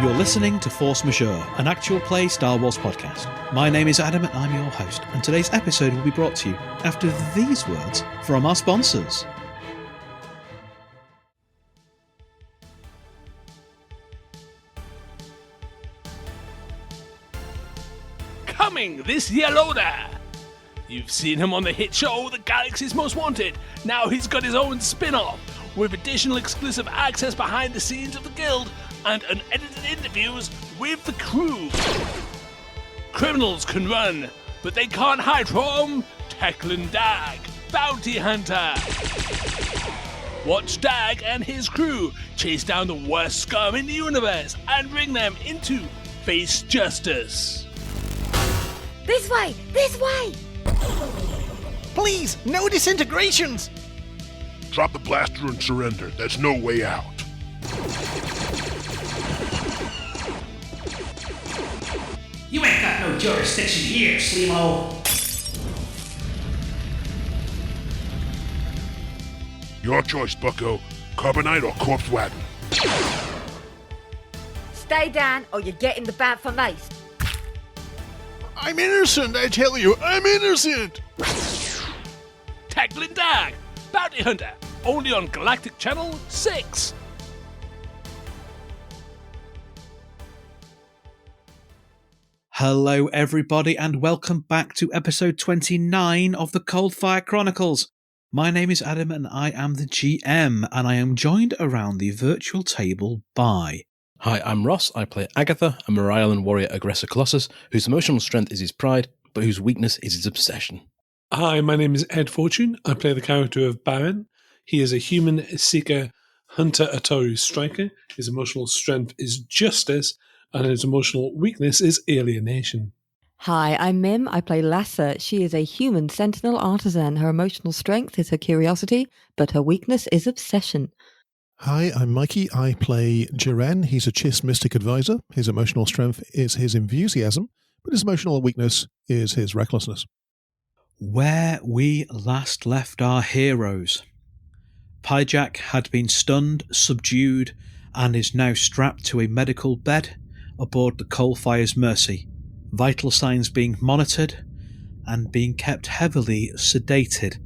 You're listening to Force Majeure, an actual play Star Wars podcast. My name is Adam and I'm your host, and today's episode will be brought to you after these words from our sponsors. Coming this year loader! You've seen him on the hit show The Galaxy's Most Wanted. Now he's got his own spin-off, with additional exclusive access behind the scenes of the guild and unedited interviews with the crew. Criminals can run, but they can't hide from Teklan Dag, Bounty Hunter. Watch Dag and his crew chase down the worst scum in the universe and bring them into face justice. This way! This way! Please, no disintegrations! Drop the blaster and surrender. There's no way out. You ain't got no jurisdiction here, Sleemo. Your choice, bucko. Carbonite or corpse wagon? Stay down or you're getting the bat for mace. I'm innocent, I tell you. I'm innocent! Teklan Dag, Bounty Hunter, only on Galactic Channel 6. Hello everybody and welcome back to episode 29 of the Coldfire Chronicles. My name is Adam and I am the GM, and I am joined around the virtual table by... Hi, I'm Ross. I play Agatha, a Morailan warrior aggressor colossus whose emotional strength is his pride, but whose weakness is his obsession. Hi, my name is Ed Fortune. I play the character of Baron. He is a human seeker, hunter Ataru striker. His emotional strength is justice, and his emotional weakness is alienation. Hi, I'm Mim. I play Lassa. She is a human sentinel artisan. Her emotional strength is her curiosity, but her weakness is obsession. Hi, I'm Mikey. I play Jiren. He's a Chiss Mystic Advisor. His emotional strength is his enthusiasm, but his emotional weakness is his recklessness. Where we last left our heroes. Pyjak had been stunned, subdued, and is now strapped to a medical bed aboard the Coalfire's Mercy, vital signs being monitored and being kept heavily sedated,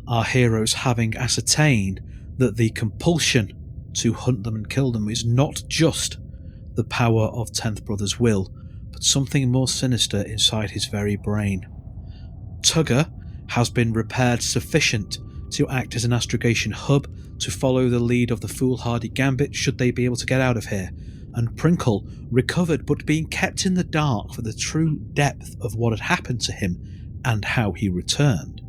our heroes having ascertained that the compulsion to hunt them and kill them is not just the power of 10th Brother's will, but something more sinister inside his very brain. Tugger has been repaired sufficient to act as an astrogation hub to follow the lead of the foolhardy Gambit should they be able to get out of here, and Prinkle, recovered but being kept in the dark for the true depth of what had happened to him and how he returned,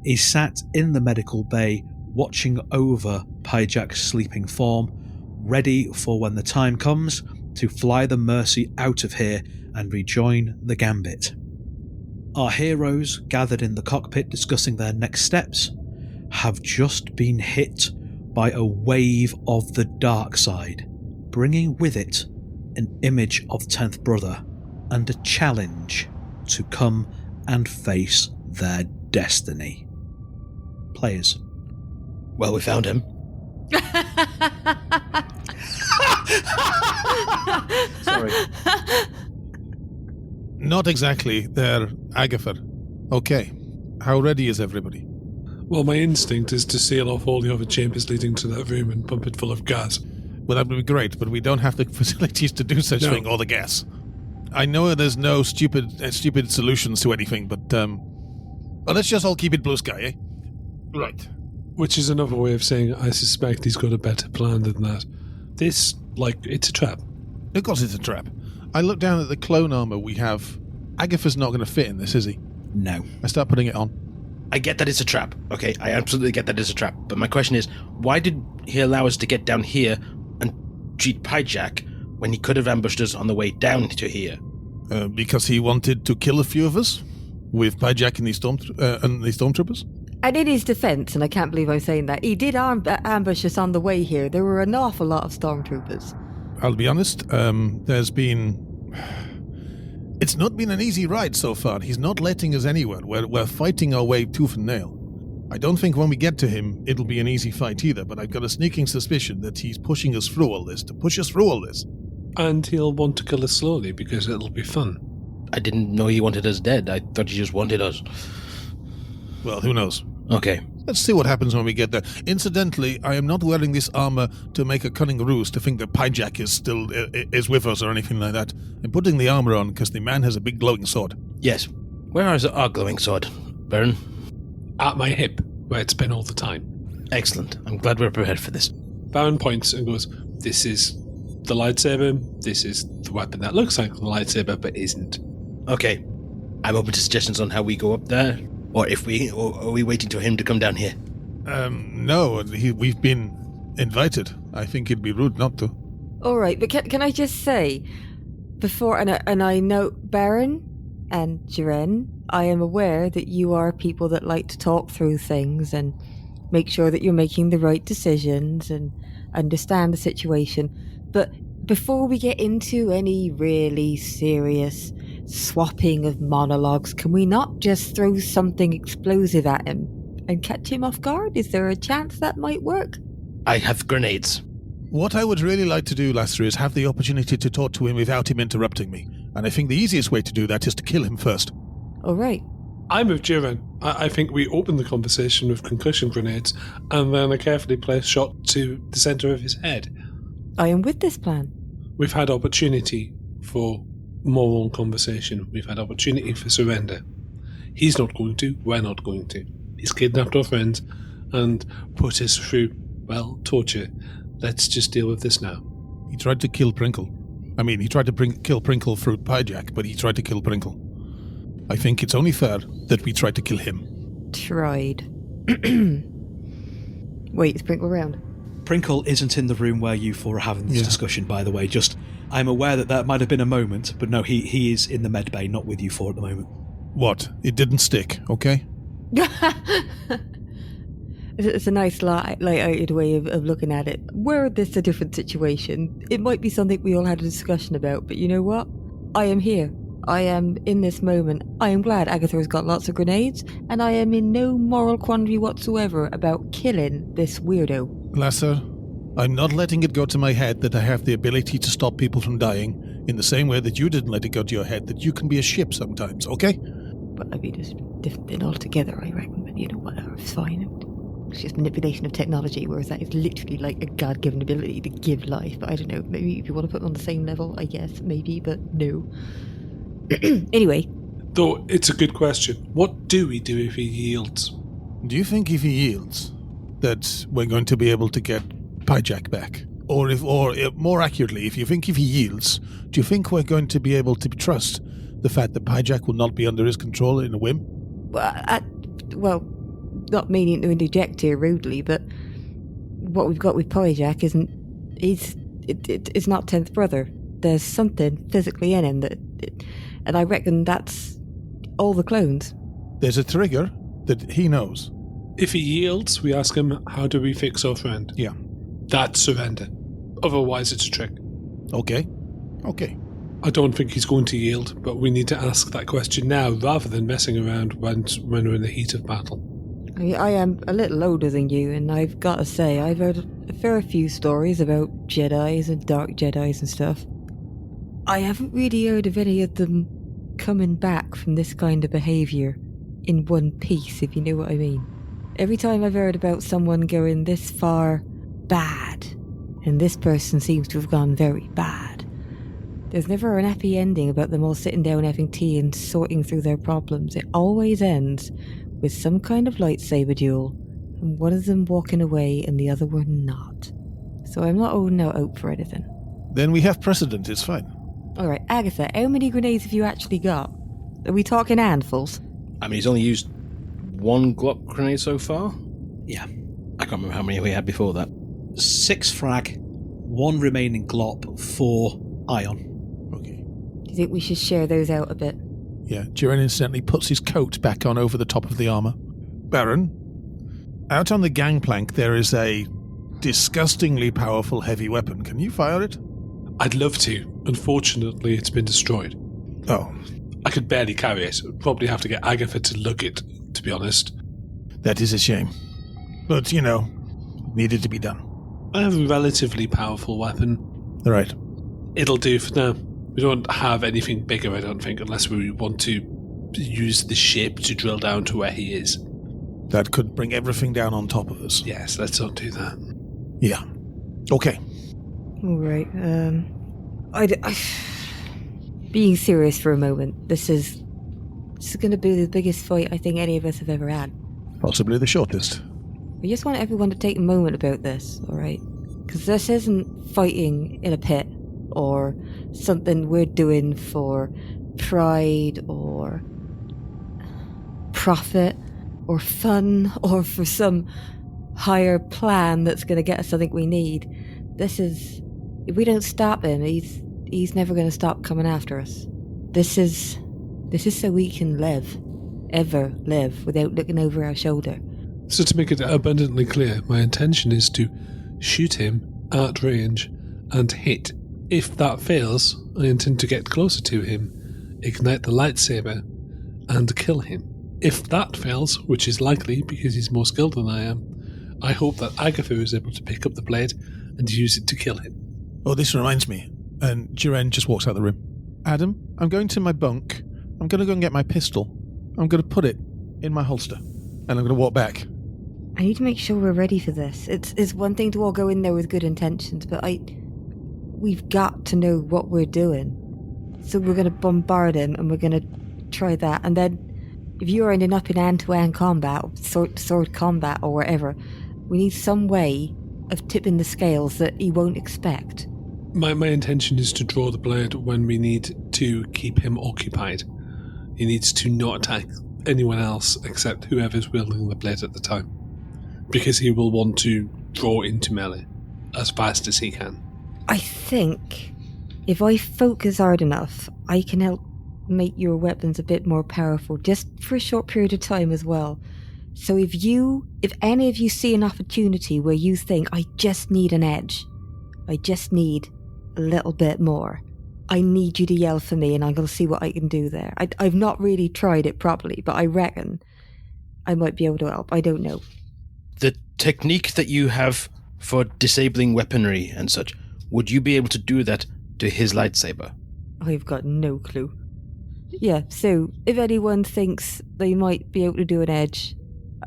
is sat in the medical bay watching over Pyjak's sleeping form, ready for when the time comes to fly the Mercy out of here and rejoin the Gambit. Our heroes, gathered in the cockpit discussing their next steps, have just been hit by a wave of the dark side, bringing with it an image of 10th Brother and a challenge to come and face their destiny. Players. Well, we found him. Sorry. Not exactly there, Agatha. Okay, how ready is everybody? Well, my instinct is to seal off all the other chambers leading to that room and pump it full of gas. Well, that would be great, but we don't have the facilities to do such thing or the gas. I know there's no stupid solutions to anything, but let's just all keep it blue sky, eh? Right. Which is another way of saying I suspect he's got a better plan than that. This, it's a trap. Of course it's a trap. I look down at the clone armor we have. Agatha's not going to fit in this, is he? No. I start putting it on. I get that it's a trap. Okay, I absolutely get that it's a trap. But my question is, why did he allow us to get down here and treat Pyjak when he could have ambushed us on the way down to here? Because he wanted to kill a few of us with Pyjak and the stormtroopers. And in his defence, and I can't believe I'm saying that, he did ambush us on the way here. There were an awful lot of stormtroopers. I'll be honest, it's not been an easy ride so far. He's not letting us anywhere. We're fighting our way tooth and nail. I don't think when we get to him, it'll be an easy fight either, but I've got a sneaking suspicion that he's pushing us through all this, to push us through all this. And he'll want to kill us slowly because it'll be fun. I didn't know he wanted us dead. I thought he just wanted us. Well, who knows? Okay. Let's see what happens when we get there. Incidentally, I am not wearing this armor to make a cunning ruse to think that Pyjack is with us or anything like that. I'm putting the armor on because the man has a big glowing sword. Yes. Where is our glowing sword, Baron? At my hip, where it's been all the time. Excellent. I'm glad we're prepared for this. Baron points and goes, this is the lightsaber. This is the weapon that looks like the lightsaber but isn't. Okay. I'm open to suggestions on how we go up there. Or are we waiting for him to come down here? No, we've been invited. I think it'd be rude not to. All right, but can I just say, before, and I note Baron and Jiren, I am aware that you are people that like to talk through things and make sure that you're making the right decisions and understand the situation. But before we get into any really serious swapping of monologues, can we not just throw something explosive at him and catch him off guard? Is there a chance that might work? I have grenades. What I would really like to do, Lasser, is have the opportunity to talk to him without him interrupting me. And I think the easiest way to do that is to kill him first. All right. I'm with Jiren. I think we open the conversation with concussion grenades and then a carefully placed shot to the centre of his head. I am with this plan. We've had opportunity for moral conversation. We've had opportunity for surrender. He's not going to. We're not going to. He's kidnapped our friends and put us through, well, torture. Let's just deal with this now. He tried to kill Prinkle. I mean, he tried to kill Prinkle through Pyjack, but he tried to kill Prinkle. I think it's only fair that we try to kill him. Tried. Wait, is Prinkle around? Prinkle isn't in the room where you four are having this discussion, by the way. Just, I'm aware that might have been a moment, but no, he is in the med bay, not with you four at the moment. What? It didn't stick, okay? It's a nice light-hearted way of looking at it. Were this a different situation, it might be something we all had a discussion about, but you know what? I am here. I am in this moment. I am glad Agatha has got lots of grenades, and I am in no moral quandary whatsoever about killing this weirdo. Lasser, I'm not letting it go to my head that I have the ability to stop people from dying, in the same way that you didn't let it go to your head that you can be a ship sometimes, okay? But I mean, it's a different thing altogether, I reckon, but you know, whatever, it's fine. It's just manipulation of technology, whereas that is literally like a God-given ability to give life. But I don't know, maybe if you want to put them on the same level, I guess, maybe, but no. Anyway. Though, it's a good question. What do we do if he yields? Do you think if he yields, that we're going to be able to get Pyjack back? Or more accurately, if he yields, do you think we're going to be able to trust the fact that Pyjack will not be under his control in a whim? Well, not meaning to interject here rudely, but what we've got with Pyjack it's not 10th brother. There's something physically in him and I reckon that's all the clones. There's a trigger that he knows. If he yields, we ask him, how do we fix our friend? Yeah. That's surrender. Otherwise, it's a trick. Okay. I don't think he's going to yield, but we need to ask that question now rather than messing around when we're in the heat of battle. I am a little older than you, and I've got to say, I've heard a fair few stories about Jedis and Dark Jedis and stuff. I haven't really heard of any of them coming back from this kind of behaviour in one piece, if you know what I mean. Every time I've heard about someone going this far bad, and this person seems to have gone very bad, there's never an happy ending about them all sitting down having tea and sorting through their problems. It always ends with some kind of lightsaber duel, and one of them walking away and the other one not. So I'm not holding out hope for anything. Then we have precedent, it's fine. Alright, Agatha, how many grenades have you actually got? Are we talking handfuls? I mean, he's only used one Glock grenade so far? Yeah. I can't remember how many we had before that. 6 frag, 1 remaining glop, 4 ion. Okay. Do you think we should share those out a bit? Yeah, Jiren incidentally puts his coat back on over the top of the armour. Baron, out on the gangplank there is a disgustingly powerful heavy weapon. Can you fire it? I'd love to. Unfortunately, it's been destroyed. Oh. I could barely carry it. I'd probably have to get Agatha to lug it, to be honest. That is a shame. But, needed to be done. I have a relatively powerful weapon. Right. It'll do for now. We don't have anything bigger, I don't think, unless we want to use the ship to drill down to where he is. That could bring everything down on top of us. Yes, let's not do that. Yeah. Okay. All right. Being serious for a moment, this is going to be the biggest fight I think any of us have ever had. Possibly the shortest. I just want everyone to take a moment about this, all right? Because this isn't fighting in a pit or something we're doing for pride or profit or fun or for some higher plan that's going to get us something we need. This is... If we don't stop him, he's never going to stop coming after us. This is so we can ever live, without looking over our shoulder. So to make it abundantly clear, my intention is to shoot him at range and hit. If that fails, I intend to get closer to him, ignite the lightsaber, and kill him. If that fails, which is likely because he's more skilled than I am, I hope that Agatha is able to pick up the blade and use it to kill him. Oh, this reminds me. And Jiren just walks out the room. Adam, I'm going to my bunk. I'm going to go and get my pistol. I'm going to put it in my holster. And I'm going to walk back. I need to make sure we're ready for this. It's one thing to all go in there with good intentions, but we've got to know what we're doing. So we're going to bombard him, and we're going to try that. And then, if you're ending up in hand-to-hand combat, or sword combat, or whatever, we need some way of tipping the scales that he won't expect. My intention is to draw the blade when we need to keep him occupied. He needs to not attack anyone else except whoever's wielding the blade at the time, because he will want to draw into melee as fast as he can. I think if I focus hard enough, I can help make your weapons a bit more powerful, just for a short period of time as well. So if any of you see an opportunity where you think, I just need an edge, I just need a little bit more, I need you to yell for me, and I'm going to see what I can do there. I've not really tried it properly, but I reckon I might be able to help. I don't know. The technique that you have for disabling weaponry and such, would you be able to do that to his lightsaber? I've got no clue. Yeah, so if anyone thinks they might be able to do an edge,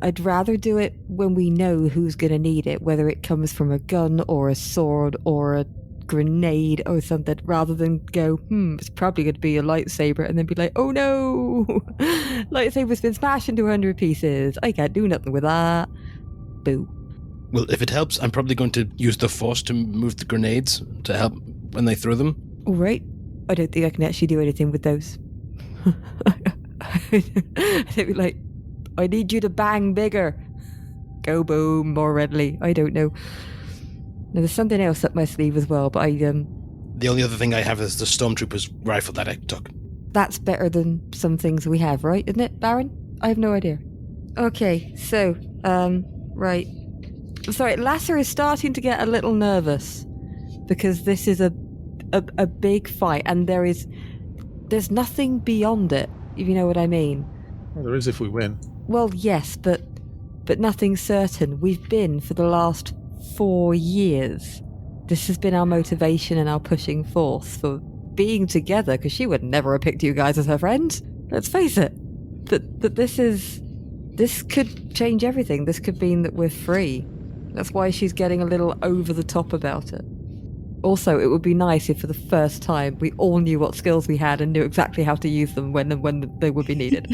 I'd rather do it when we know who's going to need it, whether it comes from a gun or a sword or a grenade or something, rather than go, it's probably going to be a lightsaber, and then be like, oh no, lightsaber's been smashed into 100 pieces. I can't do nothing with that. Boo. Well, if it helps, I'm probably going to use the Force to move the grenades to help when they throw them. All right. I don't think I can actually do anything with those. I'd be like, I need you to bang bigger. Go boom more readily. I don't know. Now, there's something else up my sleeve as well, but The only other thing I have is the Stormtrooper's rifle that I took. That's better than some things we have, right? Isn't it, Baron? I have no idea. Okay, so, right. Sorry, Lasser is starting to get a little nervous because this is a big fight, and there's nothing beyond it, if you know what I mean. Well, there is if we win. Well, yes, but nothing certain. We've been for the last 4 years. This has been our motivation and our pushing force for being together, because she would never have picked you guys as her friends. Let's face it. That this could change everything. This could mean that we're free. That's why she's getting a little over the top about it. Also, it would be nice if for the first time we all knew what skills we had and knew exactly how to use them when they would be needed.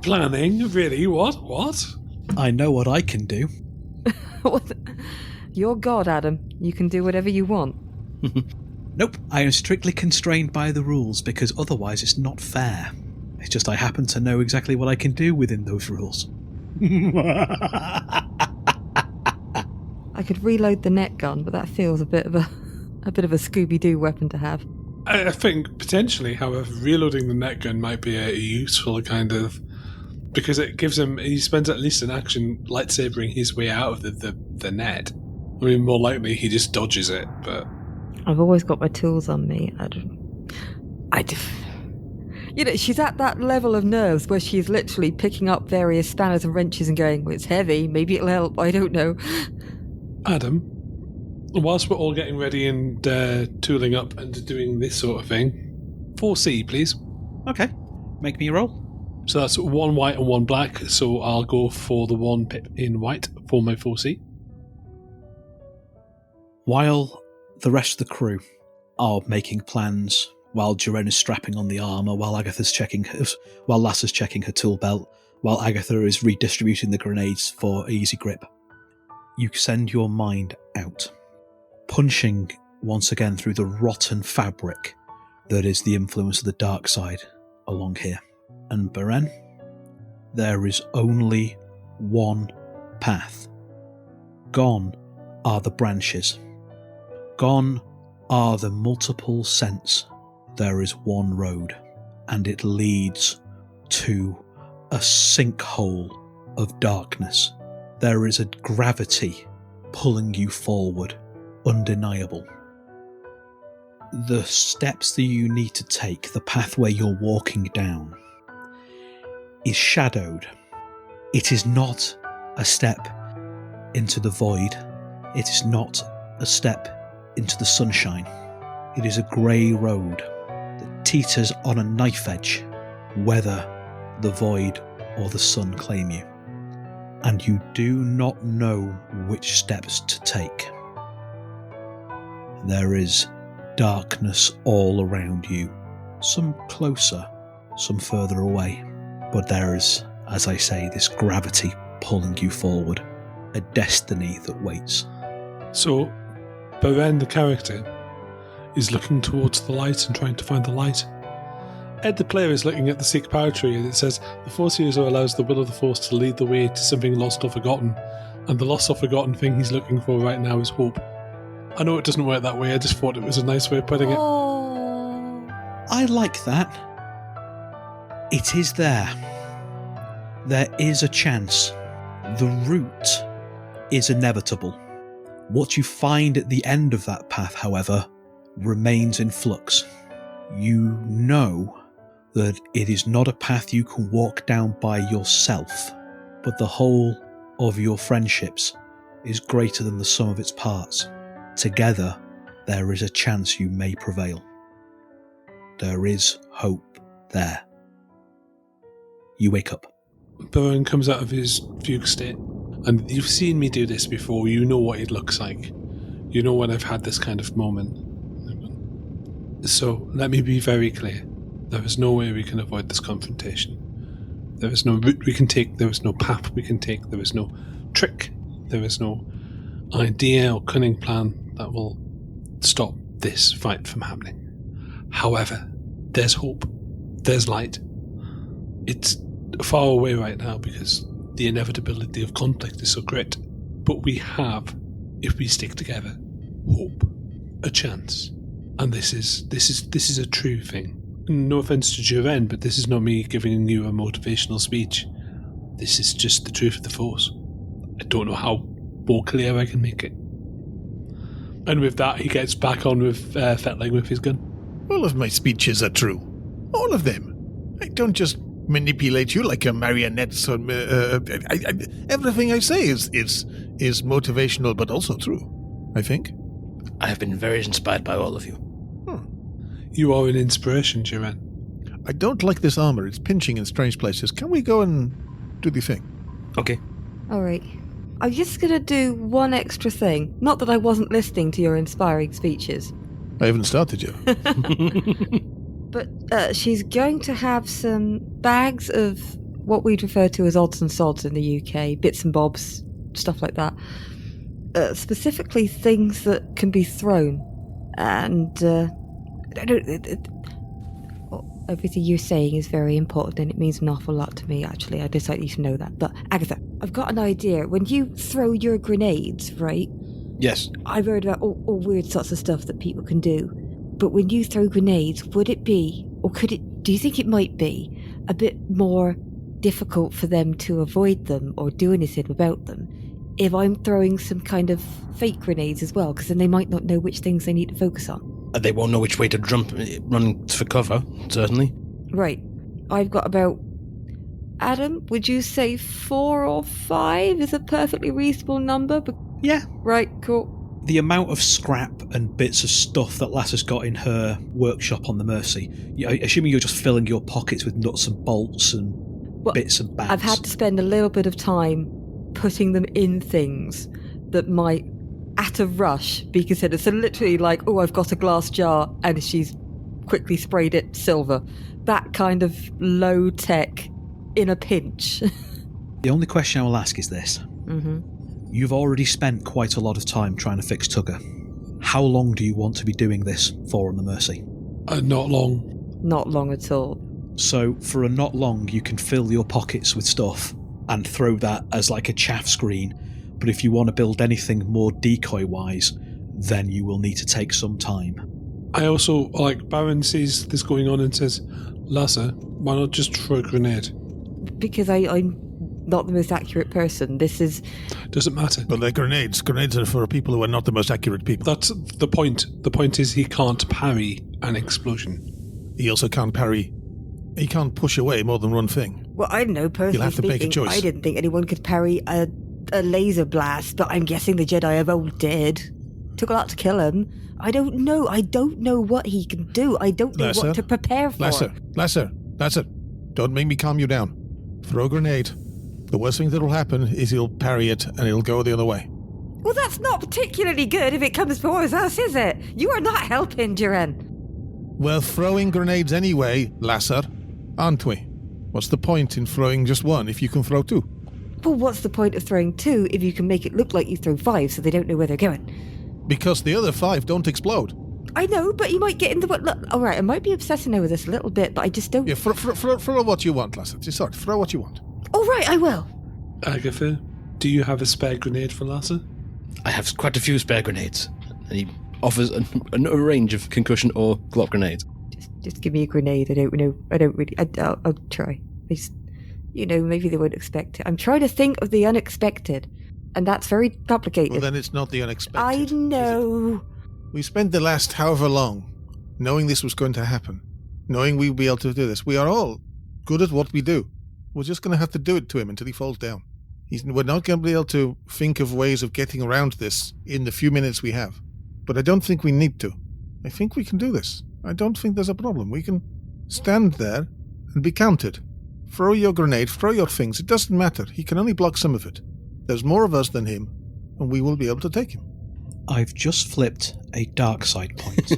Planning? Really? What? I know what I can do. You're God, Adam. You can do whatever you want. Nope, I am strictly constrained by the rules, because otherwise it's not fair. It's just I happen to know exactly what I can do within those rules. I could reload the net gun, but that feels a bit of a Scooby-Doo weapon to have. I think potentially, however, reloading the net gun might be a useful kind of, because it gives him, he spends at least an action lightsabering his way out of the net. I mean, more likely he just dodges it, but I've always got my tools on me. She's at that level of nerves where she's literally picking up various spanners and wrenches and going, well, it's heavy, maybe it'll help, I don't know. Adam, whilst we're all getting ready and tooling up and doing this sort of thing, 4C, please. Okay. Make me a roll. So that's 1 white and 1 black, so I'll go for the 1 pip in white for my 4C. While the rest of the crew are making plans, while Jaren is strapping on the armour, while Lassa's checking her tool belt, while Agatha is redistributing the grenades for easy grip, you send your mind out, punching once again through the rotten fabric that is the influence of the dark side along here. And Beren, there is only one path. Gone are the branches. Gone are the multiple scents. There is one road, and it leads to a sinkhole of darkness. There is a gravity pulling you forward, undeniable. The steps that you need to take, the pathway you're walking down, is shadowed. It is not a step into the void. It is not a step into the sunshine. It is a grey road that teeters on a knife edge, whether the void or the sun claim you. And you do not know which steps to take. There is darkness all around you, some closer, some further away. But there is, as I say, this gravity pulling you forward, a destiny that waits. So, Beren, the character, is looking towards the light and trying to find the light. Ed, the player, is looking at the Sikh poetry, and it says, the Force user allows the will of the Force to lead the way to something lost or forgotten, and the lost or forgotten thing he's looking for right now is hope. I know it doesn't work that way, I just thought it was a nice way of putting it. Oh. I like that. It is there. There is a chance. The route is inevitable. What you find at the end of that path, however, remains in flux. You know that it is not a path you can walk down by yourself, but the whole of your friendships is greater than the sum of its parts. Together, there is a chance you may prevail. There is hope there. You wake up. Beren comes out of his fugue state, and you've seen me do this before. You know what it looks like. You know when I've had this kind of moment. So let me be very clear. There is no way we can avoid this confrontation. There is no route we can take. There is no path we can take. There is no trick. There is no idea or cunning plan that will stop this fight from happening. However, there's hope. There's light. It's far away right now because the inevitability of conflict is so great. But we have, if we stick together, hope, a chance. And this is a true thing. No offense to Jaren, but this is not me giving you a motivational speech. This is just the truth of the Force. I don't know how more clear I can make it. And with that, he gets back on with fettling with his gun. All of my speeches are true. All of them. I don't just manipulate you like a marionette. So everything I say is motivational, but also true, I think. I have been very inspired by all of you. You are an inspiration, Jaren. I don't like this armor. It's pinching in strange places. Can we go and do the thing? Okay. All right. I'm just going to do one extra thing. Not that I wasn't listening to your inspiring speeches. I haven't started yet. But she's going to have some bags of what we'd refer to as odds and sods in the UK, bits and bobs, stuff like that. Specifically things that can be thrown. And everything you're saying is very important and it means an awful lot to me, actually. I'd just like you to know that. But Agatha, I've got an idea. When you throw your grenades, right? Yes. I've heard about all weird sorts of stuff that people can do. But when you throw grenades, would it be, or do you think it might be, a bit more difficult for them to avoid them or do anything about them if I'm throwing some kind of fake grenades as well? Because then they might not know which things they need to focus on. They won't know which way to run for cover, certainly. Right. I've got about... Adam, would you say 4 or 5 is a perfectly reasonable number? Yeah. Right, cool. The amount of scrap and bits of stuff that Lassa's got in her workshop on the Mercy, assuming you're just filling your pockets with nuts and bolts and bits and bags. I've had to spend a little bit of time putting them in things that might, at a rush, be considered. So literally like, I've got a glass jar, and she's quickly sprayed it silver. That kind of low-tech in a pinch. The only question I will ask is this. Mm-hmm. You've already spent quite a lot of time trying to fix Tugger. How long do you want to be doing this for on the Mercy? Not long. Not long at all. So for a not long, you can fill your pockets with stuff and throw that as like a chaff screen. But if you want to build anything more decoy-wise, then you will need to take some time. I also, Baron sees this going on and says, Lassa, why not just throw a grenade? Because I'm not the most accurate person. This is... Doesn't matter. Well, they're grenades. Grenades are for people who are not the most accurate people. That's the point. The point is he can't parry an explosion. He also can't parry... He can't push away more than one thing. Well, I don't know, personally You'll have to make a choice. I didn't think anyone could parry a laser blast, but I'm guessing the Jedi of old did. Took a lot to kill him. I don't know. I don't know what he can do. I don't know what to prepare for. Lasser, don't make me calm you down. Throw a grenade. The worst thing that'll happen is he'll parry it and it'll go the other way. Well, that's not particularly good if it comes towards us, is it? You are not helping, Duran. We're throwing grenades anyway, Lasser, aren't we? What's the point in throwing just one if you can throw two? Well, what's the point of throwing two if you can make it look like you throw five so they don't know where they're going? Because the other 5 don't explode. I know, but you might get in the... Look, all right, I might be obsessing over this a little bit, but I just don't... Yeah, throw what you want, Lasser. Sorry, throw what you want. All right, I will. Agatha, do you have a spare grenade for Lasser? I have quite a few spare grenades. And he offers a range of concussion or glop grenades. Just give me a grenade. I don't know. I don't really... I'll try. I just... maybe they won't expect it. I'm trying to think of the unexpected, and that's very complicated. Well, then it's not the unexpected. I know. We spent the last however long knowing this was going to happen, knowing we'd be able to do this. We are all good at what we do. We're just going to have to do it to him until he falls down. We're not going to be able to think of ways of getting around this in the few minutes we have. But I don't think we need to. I think we can do this. I don't think there's a problem. We can stand there and be counted. Throw your grenade, throw your things. It doesn't matter. He can only block some of it. There's more of us than him, and we will be able to take him. I've just flipped a dark side point.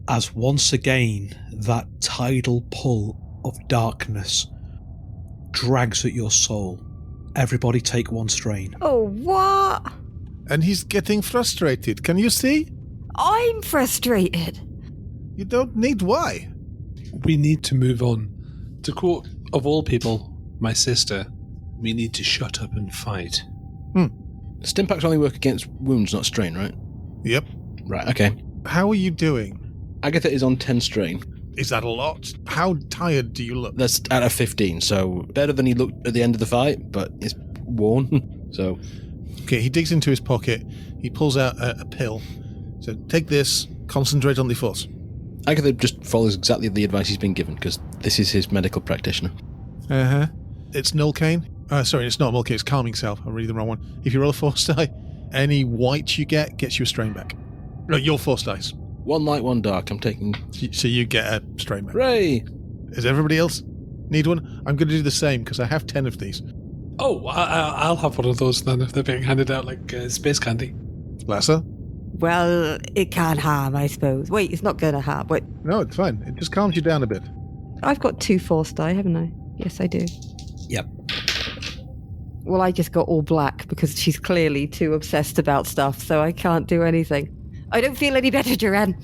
As once again, that tidal pull of darkness drags at your soul. Everybody take one strain. Oh, what? And he's getting frustrated. Can you see? I'm frustrated. You don't need why. We need to move on. To quote, of all people, my sister, we need to shut up and fight. Stimpaks only work against wounds, not strain, right? Yep. Right, okay. How are you doing? Agatha is on 10 strain. Is that a lot? How tired do you look? That's out of 15, so better than he looked at the end of the fight, but it's worn, so... Okay, he digs into his pocket, he pulls out a pill. So, take this, concentrate on the force. Agatha just follows exactly the advice he's been given, because this is his medical practitioner. Uh-huh. It's Nullcane. Sorry, it's not Nullcane, it's Calming Salve. I'm reading the wrong one. If you roll a force die, any white you get gets you a strain back. No, your force dice. 1 light, 1 dark. I'm taking... So you get a strain back. Hooray! Does everybody else need one? I'm going to do the same, because I have 10 of these. Oh, I'll have one of those then if they're being handed out like space candy. Lasser? Well, it can't harm, I suppose. Wait, it's not going to harm. Wait. No, it's fine. It just calms you down a bit. I've got 2 force die, haven't I? Yes, I do. Yep. Well, I just got all black because she's clearly too obsessed about stuff, so I can't do anything. I don't feel any better, Duran.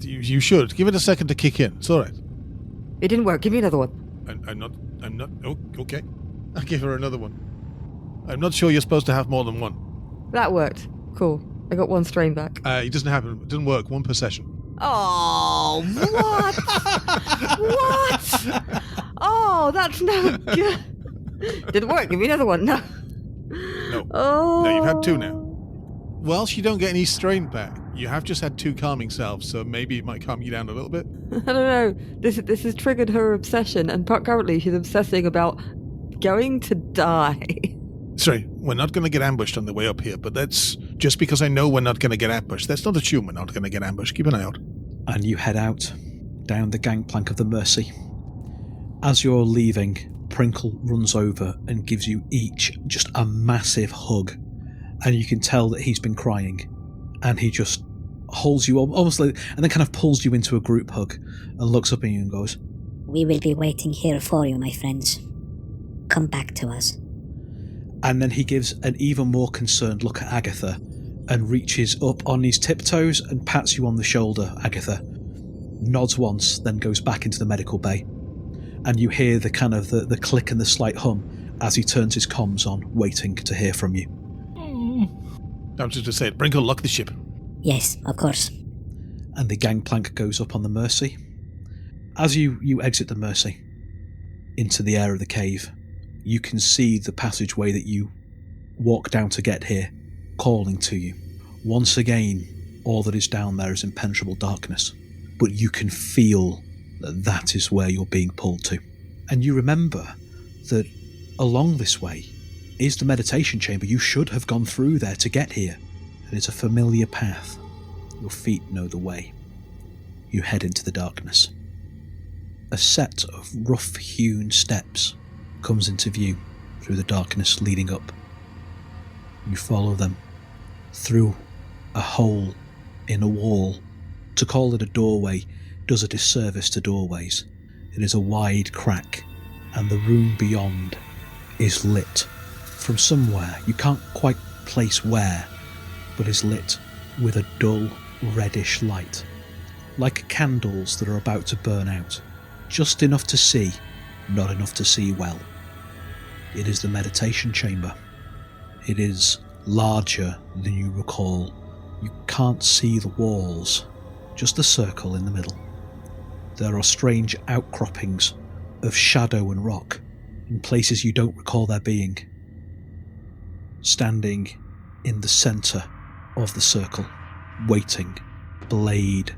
You should. Give it a second to kick in. It's all right. It didn't work. Give me another one. I'm not... Oh, okay. I'll give her another one. I'm not sure you're supposed to have more than one. That worked. Cool. I got 1 strain back. It doesn't happen. It doesn't work. 1 per session. Oh, what? What? Oh, that's no good. Didn't work. Give me another one. No. No. Oh. No, you've had 2 now. Whilst you don't get any strain back, you have just had 2 calming salves, so maybe it might calm you down a little bit. I don't know. This has triggered her obsession, and currently she's obsessing about going to die. Sorry, we're not going to get ambushed on the way up here, but that's just because I know we're not going to get ambushed. That's not assume we're not going to get ambushed. Keep an eye out. And you head out down the gangplank of the Mercy. As you're leaving, Prinkle runs over and gives you each just a massive hug. And you can tell that he's been crying. And he just holds you almost like, and then kind of pulls you into a group hug and looks up at you and goes, "We will be waiting here for you, my friends. Come back to us." And then he gives an even more concerned look at Agatha and reaches up on his tiptoes and pats you on the shoulder, Agatha. Nods once, then goes back into the medical bay. And you hear the kind of the click and the slight hum as he turns his comms on, waiting to hear from you. I was just to say it. Brinkle, lock the ship. Yes, of course. And the gangplank goes up on the Mercy. As you exit the Mercy into the air of the cave, you can see the passageway that you walk down to get here, calling to you. Once again, all that is down there is impenetrable darkness, but you can feel that that is where you're being pulled to. And you remember that along this way is the meditation chamber. You should have gone through there to get here. It is a familiar path. Your feet know the way. You head into the darkness. A set of rough-hewn steps comes into view through the darkness leading up. You follow them through a hole in a wall. To call it a doorway does a disservice to doorways. It is a wide crack, and the room beyond is lit from somewhere. You can't quite place where, but is lit with a dull reddish light, like candles that are about to burn out. Just enough to see, not enough to see well. It is the meditation chamber. It is larger than you recall. You can't see the walls, just the circle in the middle. There are strange outcroppings of shadow and rock in places you don't recall there being. Standing in the centre of the circle, waiting, blade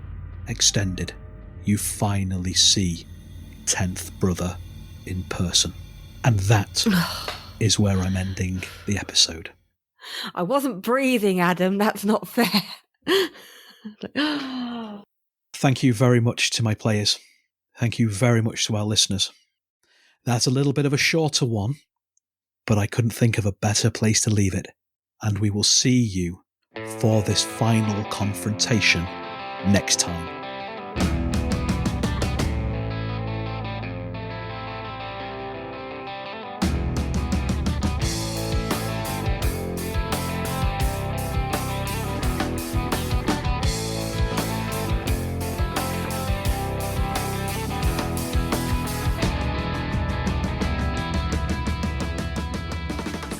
extended, you finally see 10th Brother in person. And that is where I'm ending the episode. I wasn't breathing, Adam. That's not fair. Thank you very much to my players. Thank you very much to our listeners. That's a little bit of a shorter one, but I couldn't think of a better place to leave it. And we will see you for this final confrontation next time.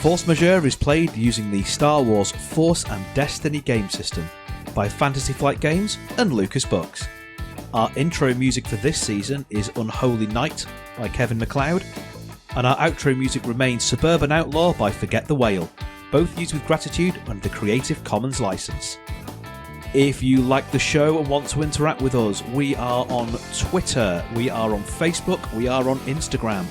Force Majeure is played using the Star Wars Force and Destiny game system by Fantasy Flight Games and Lucas Books. Our intro music for this season is Unholy Night by Kevin MacLeod, and our outro music remains Suburban Outlaw by Forget the Whale, both used with gratitude under the Creative Commons license. If you like the show and want to interact with us, we are on Twitter, we are on Facebook, we are on Instagram,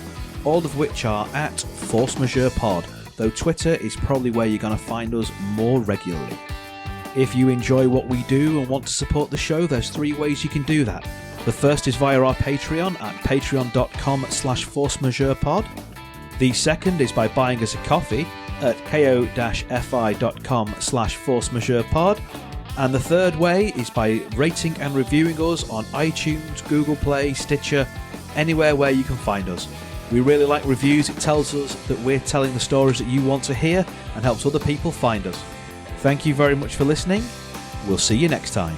all of which are at Force Majeure Pod, though Twitter is probably where you're going to find us more regularly. If you enjoy what we do and want to support the show, there's 3 ways you can do that. The first is via our Patreon at patreon.com/forcemajeurepod. The second is by buying us a coffee at ko-fi.com/forcemajeurepod. And the third way is by rating and reviewing us on iTunes, Google Play, Stitcher, anywhere where you can find us. We really like reviews. It tells us that we're telling the stories that you want to hear and helps other people find us. Thank you very much for listening. We'll see you next time.